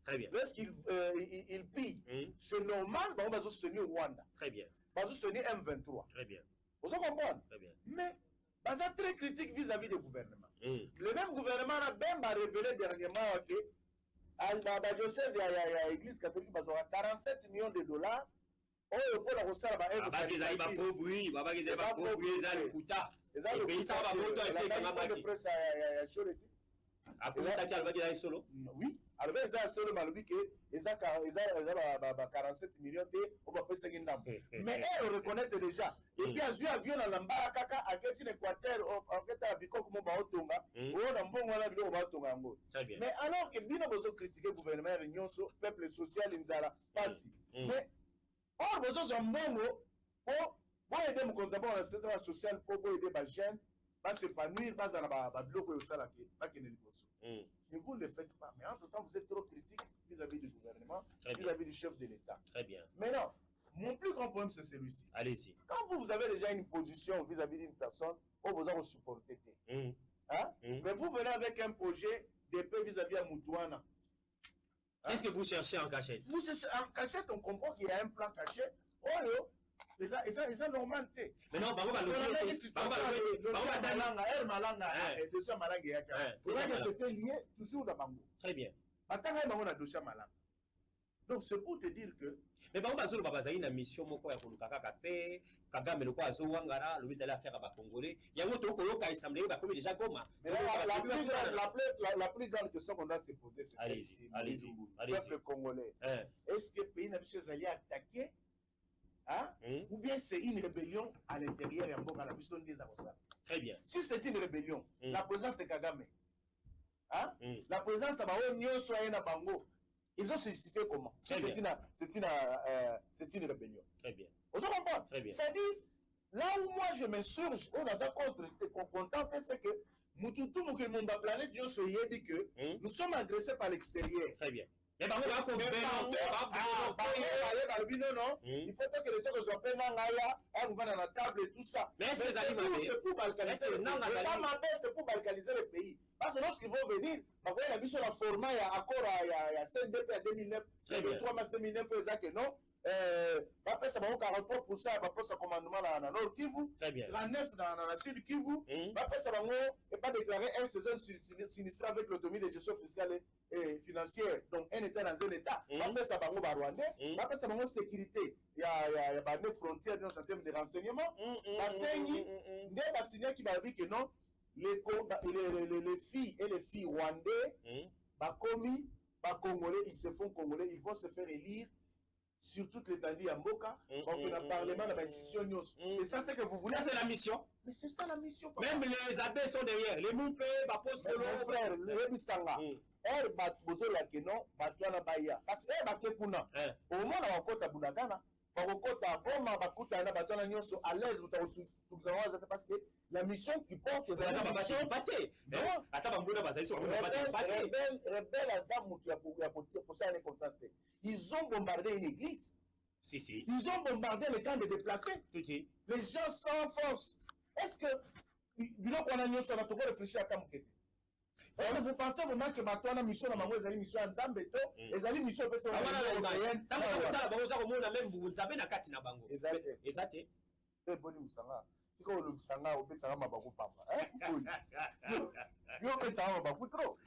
Très bien. Lorsqu'ils ils pillent, c'est normal, on va soutenir Rwanda. Très bien. On va soutenir M23. Très bien. Vous comprenez? Très bien. Mais, c'est très critique vis-à-vis du gouvernement. Le même gouvernement a bien révélé dernièrement que la diocèse et l'église catholique a 47 millions de dollars. Oh, pour la recette, oui, alors ils ont solo malobi que ils ont 47 millions de on va passer une dame. Mais elle reconnaît déjà. Et puis azui avion na lambara kaka à Ketine Équateur en fait à Biko comme ba otonga, on a bon wala bilo ba otonga ngo. Mais alors que bino bozo critiquer gouvernement réunion peuple social inzala pasi. Mais or bozo zombongo pour aider mon contribuable dans le secteur social pour aider les jeunes va s'épanouir, va à bloquer au salarié, va qu'il ne le pose. Et vous ne le faites pas. Mais entre temps, vous êtes trop critique vis-à-vis du gouvernement, vis-à-vis du chef de l'État. Très bien. Mais non, mon plus grand problème, c'est celui-ci. Allez-y. Quand vous avez déjà une position vis-à-vis d'une personne, vous allez supporter. Hein? Mais vous venez avec un projet d'épée vis-à-vis à Moutouana. Qu'est-ce que vous cherchez en cachette? Vous cherchez en cachette, on comprend qu'il y a un plan caché. Oh, et ça normal. Mais non, c'était lié toujours dans Bango. Très bien. Donc c'est pour te dire que mais par exemple une mission moko ya kolukaka kape Kagame loko azowangara le visa la faire ba congolais il y a autre koloka assemblée ba comme déjà Goma. Mais la plus grande question qu'on doit se poser c'est allez-y, peuple congolais. Est-ce que le pays n'a pas allé attaquer? Hein? Ou bien c'est une rébellion à l'intérieur et en bon à la puissance des Arosas. Très bien. Si c'est une rébellion, la présence de Kagame, hein? La présence de Baonio soit un Bango, ils ont justifié comment? Si c'est une rébellion. Très bien. Vous comprenez? Très bien. C'est-à-dire, là où moi je m'insurge, on a ça contre, content, c'est que Moutoutou, la planète, Dieu se dit que nous sommes agressés par l'extérieur. Très bien. Mais il faut que les gens soient payés dans la table et tout ça. Mais c'est pour balkaniser le pays. C'est pour balkaniser le pays. Parce que lorsqu'ils vont venir, il y a mis sur la format, il y a accord à CNDP à 2009, le 3 mars 2009, que non. Après ça, 43%, après ça, commandement dans le Nord Kivu, 39% dans la Sud Kivu. Après ça, et pas déclaré un saison sinistré avec l'autonomie de gestion fiscale et financière. Donc, un État dans un État. Après ça, Rwandais. Après ça, sécurité. Il y a des frontières en termes de renseignement. Des signaux qui va dire que non, les filles et les filles rwandais, commis, congolais, ils se font congolais, ils vont se faire élire sur toute l'étendue à Mboka, donc le Parlement, dans l'institution. C'est ça ce que vous voulez. C'est la mission. Mais c'est ça la mission. Papa. Même les abbés sont derrière. Les moupés, mon frère, les bisanga. Elle bat bozola que non, batwana baya. Parce que elle kuna. Au moment où on compte à Bunagana, on compte à Goma, bakuta na batwana nyonso à l'aise parce que la mission qui porte c'est la mission baté. Non, attends bambuna bazali sur rebelle azamu pour ça les confiance. Ils ont bombardé une église. Si. Ils ont bombardé le camp de déplacés. Tout. Les gens sans force. Est-ce que biloko wana nyonso na toko réfléchir à Kamukete? Est-ce que vous pensez vraiment que Batouana mission na mango ezali mission ya Nzambe to ezali mission pesa wana moyenne tant que tala bango za komona même Nzambe na kati na bango exact boni usanga siko lo bisanga opetsanga mabaku pamba yo opetsanga mabaku trop